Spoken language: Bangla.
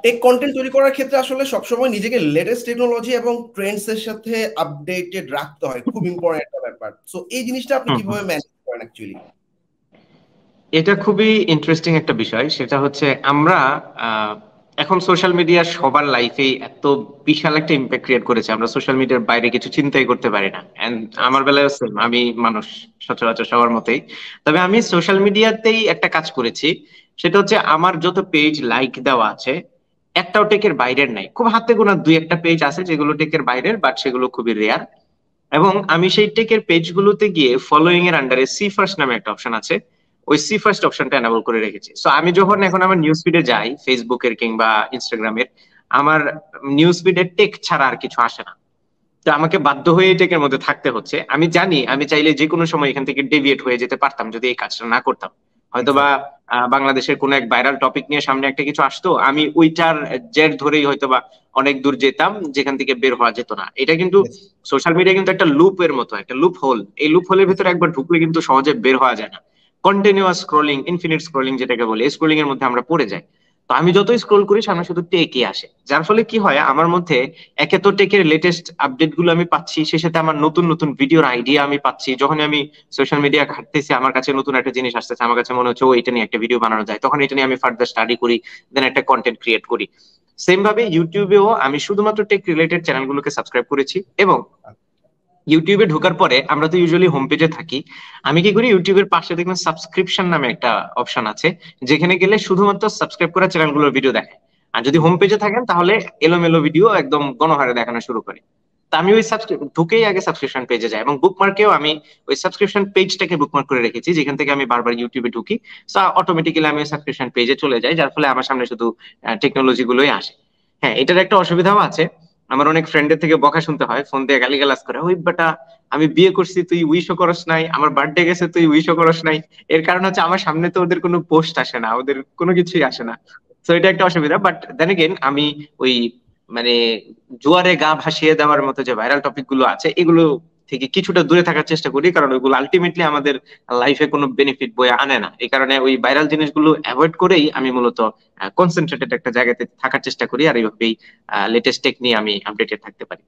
টেক কন্টেন্ট তৈরি করার ক্ষেত্রে আসলে সবসময় নিজেকে লেটেস্ট টেকনোলজি এবং ট্রেন্ডস এর সাথে আপডেটেড রাখতে হয়, খুব ইম্পর্টেন্ট একটা ব্যাপার। সো এই জিনিসটা আপনি হুম হুম। কিভাবে ম্যানেজ করেন অ্যাকচুয়ালি? এটা খুবই ইন্টারেস্টিং একটা বিষয়। সেটা হচ্ছে আমরা এখন সোশ্যাল মিডিয়া সবার লাইফে এত বিশাল একটা ইম্প্যাক্ট ক্রিয়েট করেছে, আমরা সোশ্যাল মিডিয়ার বাইরে কিছু চিন্তাই করতে পারি না। এন্ড আমার বেলায় সেম, আমি মানুষ সচরাচর সবার মতোই। তবে আমি সোশ্যাল মিডিয়াতেই একটা কাজ করেছি, সেটা হচ্ছে আমার যত পেজ লাইক দেওয়া আছে একটাও টেকের বাইরের নাই। খুব হাতে গোনা দুই একটা পেজ আছে যেগুলো টেকের বাইরের, বাট সেগুলো খুবই রেয়ার। এবং আমি সেই টেকের পেজ গুলোতে গিয়ে ফলোইং এর আন্ডারে সি ফার্স্ট নামে একটা অপশন আছে, ওই সি ফার্স্ট অপশনটা এনাবল করে রেখেছি। সো আমি যখন এখন আমার নিউজ ফিডে যাই, ফেসবুকের কিংবা ইনস্টাগ্রামের, আমার নিউজ ফিডে টেক ছাড়া আর কিছু আসে না। তো আমাকে বাধ্য হয়ে টেকের মধ্যে থাকতে হচ্ছে। আমি জানি আমি চাইলে যে কোনো সময় এখান থেকে ডেভিয়েট হয়ে যেতে পারতাম যদি এই কাজটা না করতাম। হয়তোবা এক্স্যাক্টলি। বাংলাদেশের কোনো এক ভাইরাল টপিক নিয়ে সামনে একটা কিছু আসতো, আমি ওইটার জের ধরেই হয়তোবা অনেক দূর যেতাম যেখান থেকে বের হওয়া যেত না। এটা কিন্তু সোশ্যাল মিডিয়া কিন্তু একটা লুপ এর মতো, একটা লুপ হোল। এই লুপ হোলের ভিতরে একবার ঢুকলে কিন্তু সহজে বের হওয়া যায় না। কন্টিনিউয়াস স্ক্রোলিং, ইনফিনিট স্ক্রোলিং যেটাকে বলে, এই স্ক্রোলিং এর মধ্যে আমরা পড়ে যাই। তো আমি যতই স্ক্রোল করি সামনে শুধু টেকই আসে, যার ফলে কি হয় আমার মধ্যে একে তো টেকের লেটেস্ট আপডেট গুলো আমি পাচ্ছি, সে সাথে আমার নতুন নতুন ভিডিওর আইডিয়া আমি পাচ্ছি। যখন আমি সোশ্যাল মিডিয়া ঘাঁটতেছি, আমার কাছে নতুন একটা জিনিস আসতেছে, আমার কাছে মনে হচ্ছে ও এটা নিয়ে একটা ভিডিও বানানো যায়, তখন এটা নিয়ে আমি ফার্দার স্টাডি করি, দেন একটা কন্টেন্ট ক্রিয়েট করি। সেম ভাবে ইউটিউবেও আমি শুধুমাত্র টেক রিলেটেড চ্যানেলগুলোকে সাবস্ক্রাইব করেছি। এবং ইউটিউবে ঢোকার পরে আমরা তো ইউজুয়ালি হোম পেজে থাকি, আমি কি করি ইউটিউবের পাশে দেখবেন সাবস্ক্রিপশন নামে একটা অপশন আছে, যেখানে গেলে শুধুমাত্র সাবস্ক্রাইব করা চ্যানেলগুলোর ভিডিও দেখায়। আর যদি হোম পেজে থাকেন তাহলে এলোমেলো ভিডিও একদম গণহারে দেখানো শুরু করে। তা আমি ওই ঢুকেই আগে সাবস্ক্রিপশন পেজে যাই, এবং বুকমার্কেও আমি ওই সাবস্ক্রিপশন পেজটাকে বুকমার্ক করে রেখেছি, যেখান থেকে আমি বারবার ইউটিউবে ঢুকি। সো অটোমেটিক্যালি আমি সাবস্ক্রিপশন পেজে চলে যাই, যার ফলে আমার সামনে শুধু টেকনোলজি গুলোই আসে। হ্যাঁ, এটার একটা অসুবিধাও আছে, আমার অনেক ফ্রেন্ডের থেকে বকা শুনতে হয়, ফোন দিয়ে গালিগালাজ করে, ওই বেটা আমি বিয়ে করছি তুই উইশও করস নাই, আমার বার্থডে গেছে তুই উইশও করস নাই। এর কারণ হচ্ছে আমার সামনে তো ওদের কোনো পোস্ট আসে না, ওদের কোনো কিছুই আসে না। তো এটা একটা অসুবিধা। বাট দেন এগেইন আমি ওই মানে জোয়ারে গা ভাসিয়ে দেওয়ার মতো যে ভাইরাল টপিক গুলো আছে এগুলো থেকে কিছুটা দূরে থাকার চেষ্টা করি, কারণ ওইগুলো আলটিমেটলি আমাদের লাইফে কোনো বেনিফিট বয়ে আনে না। এই কারণে ওই ভাইরাল জিনিসগুলো অ্যাভয়েড করেই আমি মূলত কনসেন্ট্রেটেড একটা জায়গাতে থাকার চেষ্টা করি, আর এইভাবেই লেটেস্ট টেক নিয়ে আমি আপডেটেড থাকতে পারি।